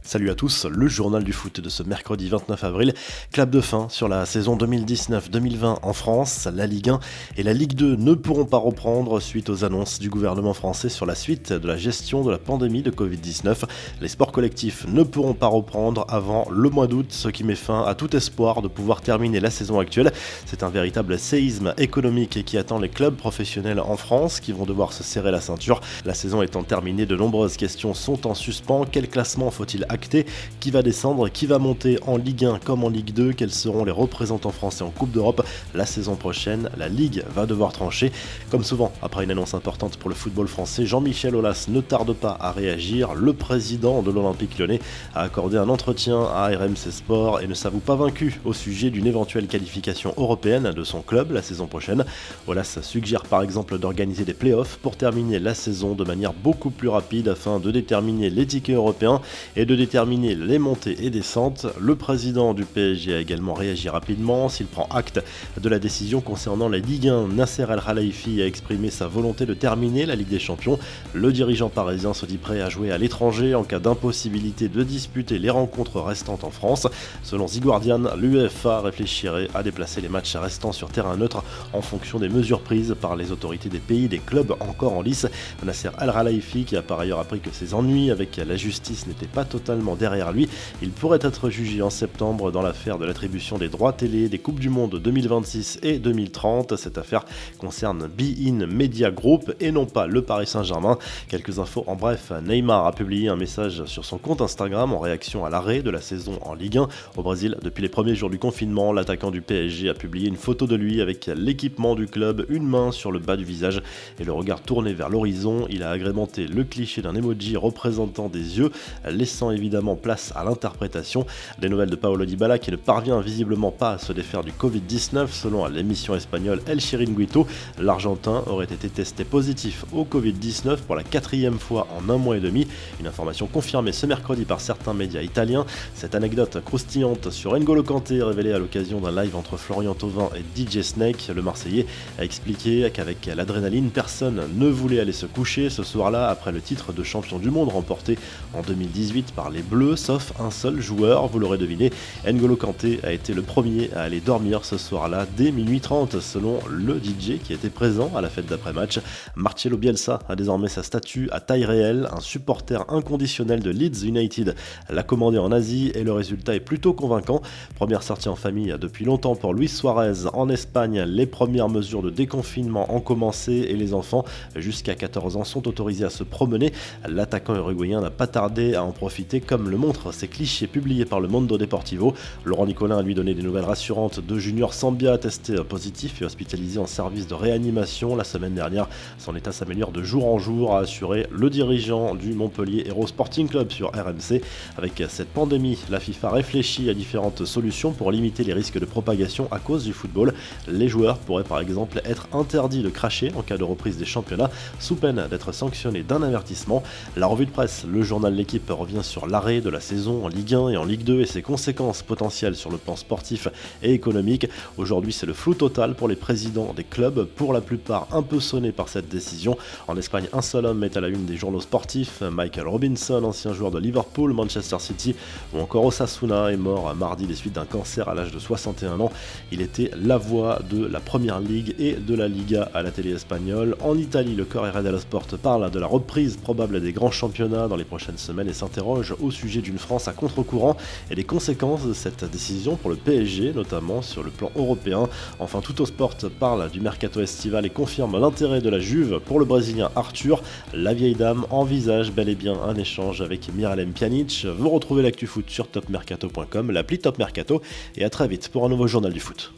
Salut à tous, le journal du foot de ce mercredi 29 avril. Clap de fin sur la saison 2019-2020 en France. La Ligue 1 et la Ligue 2 ne pourront pas reprendre suite aux annonces du gouvernement français sur la suite de la gestion de la pandémie de Covid-19. Les sports collectifs ne pourront pas reprendre avant le mois d'août, ce qui met fin à tout espoir de pouvoir terminer la saison actuelle. C'est un véritable séisme économique qui attend les clubs professionnels en France qui vont devoir se serrer la ceinture. La saison étant terminée, de nombreuses questions sont en suspens. Quel classement faut-il acté? Qui va descendre? Qui va monter en Ligue 1 comme en Ligue 2? Quels seront les représentants français en Coupe d'Europe la saison prochaine? La Ligue va devoir trancher. Comme souvent, après une annonce importante pour le football français, Jean-Michel Aulas ne tarde pas à réagir. Le président de l'Olympique Lyonnais a accordé un entretien à RMC Sport et ne s'avoue pas vaincu au sujet d'une éventuelle qualification européenne de son club la saison prochaine. Aulas suggère par exemple d'organiser des playoffs pour terminer la saison de manière beaucoup plus rapide afin de déterminer les tickets européens et de déterminer les montées et descentes. Le président du PSG a également réagi rapidement. S'il prend acte de la décision concernant la Ligue 1, Nasser El Khelaifi a exprimé sa volonté de terminer la Ligue des Champions. Le dirigeant parisien se dit prêt à jouer à l'étranger en cas d'impossibilité de disputer les rencontres restantes en France. Selon The Guardian, l'UEFA réfléchirait à déplacer les matchs restants sur terrain neutre en fonction des mesures prises par les autorités des pays des clubs encore en lice. Nasser El Khelaifi, qui a par ailleurs appris que ses ennuis avec la justice n'étaient pas totalement derrière lui, il pourrait être jugé en septembre dans l'affaire de l'attribution des droits télé des Coupes du Monde 2026 et 2030. Cette affaire concerne Bein Media Group et non pas le Paris Saint-Germain. Quelques infos en bref, Neymar a publié un message sur son compte Instagram en réaction à l'arrêt de la saison en Ligue 1. Au Brésil, depuis les premiers jours du confinement, l'attaquant du PSG a publié une photo de lui avec l'équipement du club, une main sur le bas du visage et le regard tourné vers l'horizon. Il a agrémenté le cliché d'un emoji représentant des yeux, laissant évidemment place à l'interprétation. Des nouvelles de Paulo Dybala qui ne parvient visiblement pas à se défaire du Covid-19. Selon l'émission espagnole El Chiringuito, l'Argentin aurait été testé positif au Covid-19 pour la 4e fois en un mois et demi. Une information confirmée ce mercredi par certains médias italiens. Cette anecdote croustillante sur N'Golo Kanté, révélée à l'occasion d'un live entre Florian Thauvin et DJ Snake, le Marseillais, a expliqué qu'avec l'adrénaline, personne ne voulait aller se coucher ce soir-là après le titre de champion du monde remporté en 2018 par les Bleus, sauf un seul joueur, vous l'aurez deviné. N'Golo Kanté a été le premier à aller dormir ce soir-là dès minuit 30 selon le DJ qui était présent à la fête d'après-match. Marcelo Bielsa a désormais sa statue à taille réelle. Un supporter inconditionnel de Leeds United l'a commandé en Asie et le résultat est plutôt convaincant. Première sortie en famille depuis longtemps pour Luis Suarez en Espagne. Les premières mesures de déconfinement ont commencé et les enfants jusqu'à 14 ans sont autorisés à se promener. L'attaquant uruguayen n'a pas tardé à en profiter comme le montrent ces clichés publiés par le Mundo Deportivo. Laurent Nicolin a lui donné des nouvelles rassurantes de Junior Sambia testé positif et hospitalisé en service de réanimation la semaine dernière. Son état s'améliore de jour en jour, a assuré le dirigeant du Montpellier Hero Sporting Club sur RMC. Avec cette pandémie, la FIFA réfléchit à différentes solutions pour limiter les risques de propagation à cause du football. Les joueurs pourraient par exemple être interdits de cracher en cas de reprise des championnats, sous peine d'être sanctionnés d'un avertissement. La revue de presse, le journal L'Équipe revient sur l'arrêt de la saison en Ligue 1 et en Ligue 2 et ses conséquences potentielles sur le plan sportif et économique. Aujourd'hui, c'est le flou total pour les présidents des clubs, pour la plupart un peu sonnés par cette décision. En Espagne, un seul homme est à la une des journaux sportifs. Michael Robinson, ancien joueur de Liverpool, Manchester City ou encore Osasuna, est mort mardi des suites d'un cancer à l'âge de 61 ans. Il était la voix de la Première Ligue et de la Liga à la télé espagnole. En Italie, le Corriere dello Sport parle de la reprise probable des grands championnats dans les prochaines semaines et s'interroge au sujet d'une France à contre-courant et des conséquences de cette décision pour le PSG, notamment sur le plan européen. Enfin, Tuttosport parle du mercato estival et confirme l'intérêt de la Juve pour le Brésilien Arthur. La vieille dame envisage bel et bien un échange avec Miralem Pjanic. Vous retrouvez l'actu foot sur topmercato.com, l'appli Top Mercato, et à très vite pour un nouveau journal du foot.